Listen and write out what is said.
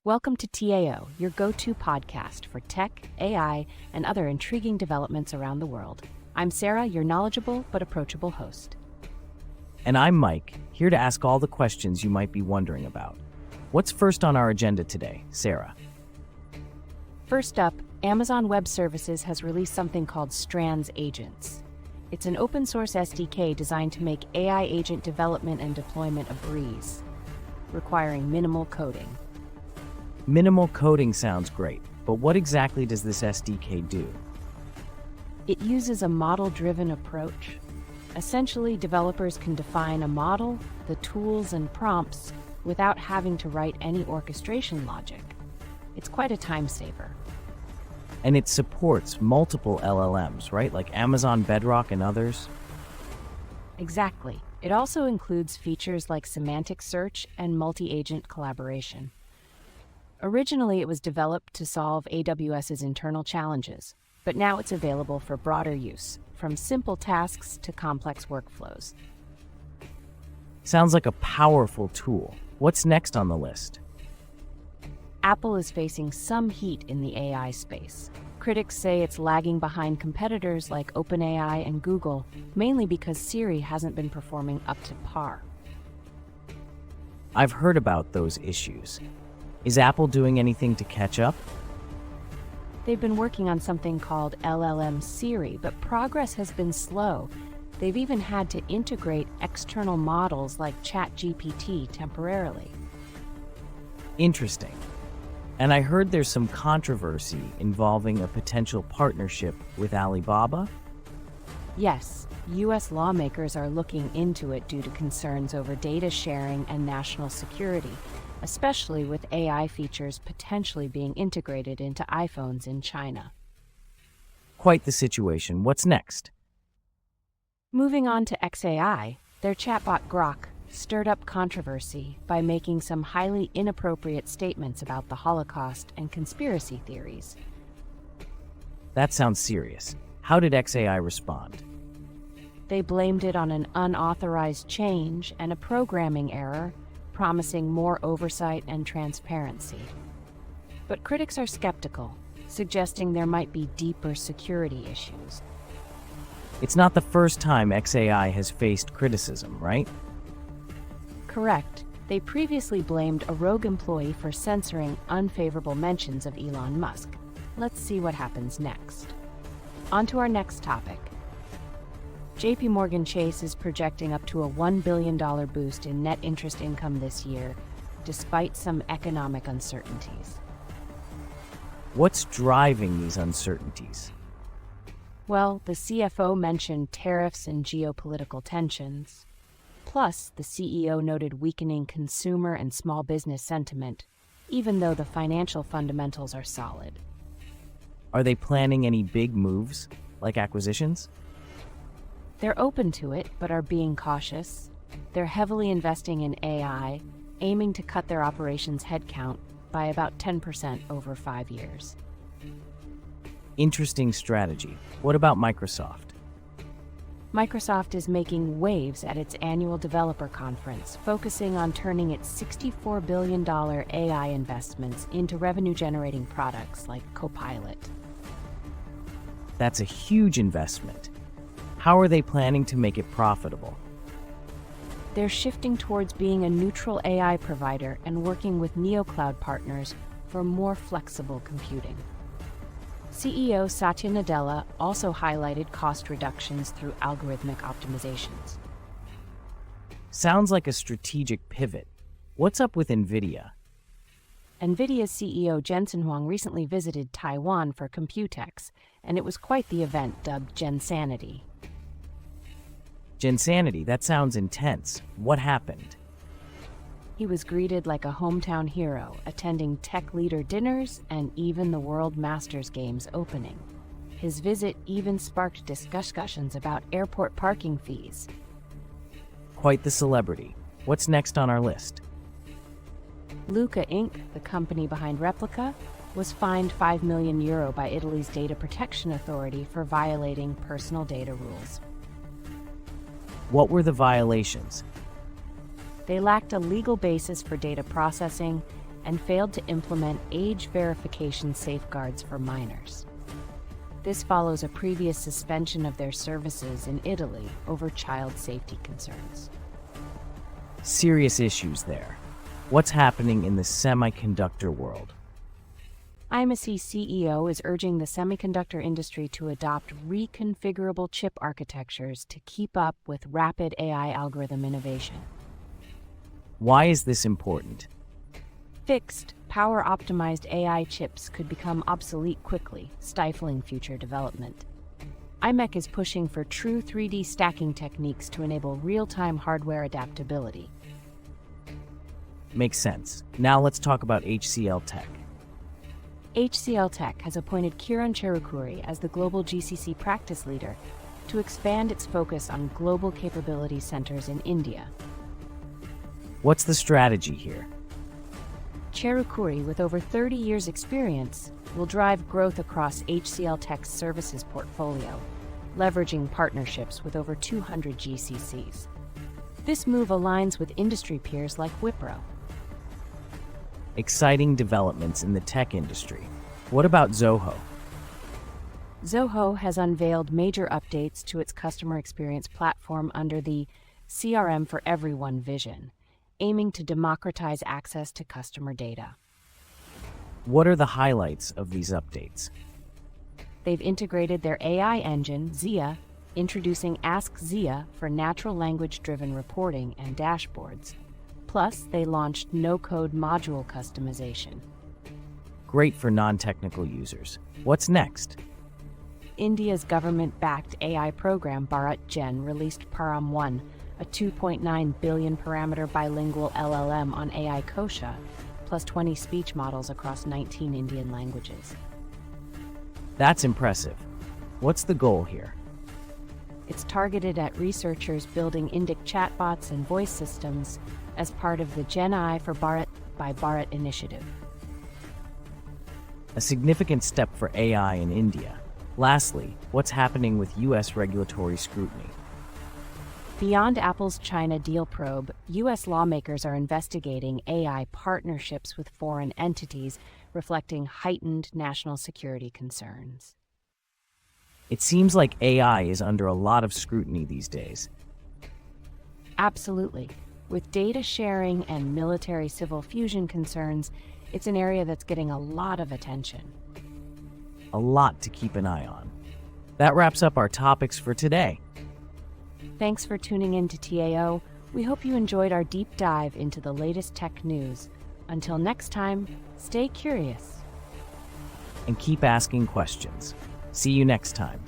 Welcome to TAO, your go-to podcast for tech, AI, and other intriguing developments around the world. I'm Sarah, your knowledgeable but approachable host. And I'm Mike, here to ask all the questions you might be wondering about. What's first on our agenda today, Sarah? First up, Amazon Web Services has released something called Strands Agents. It's an open-source SDK designed to make AI agent development and deployment a breeze, requiring minimal coding. Minimal coding sounds great, but what exactly does this SDK do? It uses a model-driven approach. Essentially, developers can define a model, the tools and prompts, without having to write any orchestration logic. It's quite a time saver. And it supports multiple LLMs, right? Like Amazon Bedrock and others? Exactly. It also includes features like semantic search and multi-agent collaboration. Originally, it was developed to solve AWS's internal challenges, but now it's available for broader use, from simple tasks to complex workflows. Sounds like a powerful tool. What's next on the list? Apple is facing some heat in the AI space. Critics say it's lagging behind competitors like OpenAI and Google, mainly because Siri hasn't been performing up to par. I've heard about those issues. Is Apple doing anything to catch up? They've been working on something called LLM Siri, but progress has been slow. They've even had to integrate external models like ChatGPT temporarily. Interesting. And I heard there's some controversy involving a potential partnership with Alibaba? Yes, U.S. lawmakers are looking into it due to concerns over data sharing and national security, especially with AI features potentially being integrated into iPhones in China. Quite the situation. What's next? Moving on to xAI, their chatbot Grok stirred up controversy by making some highly inappropriate statements about the Holocaust and conspiracy theories. That sounds serious. How did xAI respond? They blamed it on an unauthorized change and a programming error, promising more oversight and transparency. But critics are skeptical, suggesting there might be deeper security issues. It's not the first time xAI has faced criticism, right? Correct. They previously blamed a rogue employee for censoring unfavorable mentions of Elon Musk. Let's see what happens next. On to our next topic. JPMorgan Chase is projecting up to a $1 billion boost in net interest income this year, despite some economic uncertainties. What's driving these uncertainties? Well, the CFO mentioned tariffs and geopolitical tensions. Plus, the CEO noted weakening consumer and small business sentiment, even though the financial fundamentals are solid. Are they planning any big moves, like acquisitions? They're open to it, but are being cautious. They're heavily investing in AI, aiming to cut their operations headcount by about 10% over 5 years. Interesting strategy. What about Microsoft? Microsoft is making waves at its annual developer conference, focusing on turning its $64 billion AI investments into revenue-generating products like Copilot. That's a huge investment. How are they planning to make it profitable? They're shifting towards being a neutral AI provider and working with neocloud partners for more flexible computing. CEO Satya Nadella also highlighted cost reductions through algorithmic optimizations. Sounds like a strategic pivot. What's up with NVIDIA? NVIDIA's CEO Jensen Huang recently visited Taiwan for Computex, and it was quite the event dubbed Gensanity. Gensanity, that sounds intense. What happened? He was greeted like a hometown hero, attending tech leader dinners and even the World Masters Games opening. His visit even sparked discussions about airport parking fees. Quite the celebrity. What's next on our list? Luka Inc., the company behind Replika, was fined €5 million by Italy's Data Protection Authority for violating personal data rules. What were the violations? They lacked a legal basis for data processing and failed to implement age verification safeguards for minors. This follows a previous suspension of their services in Italy over child safety concerns. Serious issues there. What's happening in the semiconductor world? imec CEO is urging the semiconductor industry to adopt reconfigurable chip architectures to keep up with rapid AI algorithm innovation. Why is this important? Fixed, power-optimized AI chips could become obsolete quickly, stifling future development. imec is pushing for true 3D stacking techniques to enable real-time hardware adaptability. Makes sense. Now let's talk about HCLTech. HCLTech has appointed Kiran Cherukuri as the global GCC practice leader to expand its focus on global capability centers in India. What's the strategy here? Cherukuri, with over 30 years' experience, will drive growth across HCLTech's services portfolio, leveraging partnerships with over 200 GCCs. This move aligns with industry peers like Wipro. Exciting developments in the tech industry. What about Zoho? Zoho has unveiled major updates to its customer experience platform under the CRM for Everyone vision, aiming to democratize access to customer data. What are the highlights of these updates? They've integrated their AI engine, Zia, introducing Ask Zia for natural language-driven reporting and dashboards. Plus, they launched no-code module customization. Great for non-technical users. What's next? India's government-backed AI program Bharat Gen released Param 1, a 2.9 billion parameter bilingual LLM on AI Kosha, plus 20 speech models across 19 Indian languages. That's impressive. What's the goal here? It's targeted at researchers building Indic chatbots and voice systems as part of the Gen AI for Bharat by Bharat initiative. A significant step for AI in India. Lastly, what's happening with U.S. regulatory scrutiny? Beyond Apple's China deal probe, U.S. lawmakers are investigating AI partnerships with foreign entities, reflecting heightened national security concerns. It seems like AI is under a lot of scrutiny these days. Absolutely. With data sharing and military-civil fusion concerns, it's an area that's getting a lot of attention. A lot to keep an eye on. That wraps up our topics for today. Thanks for tuning in to TAO. We hope you enjoyed our deep dive into the latest tech news. Until next time, stay curious. And keep asking questions. See you next time.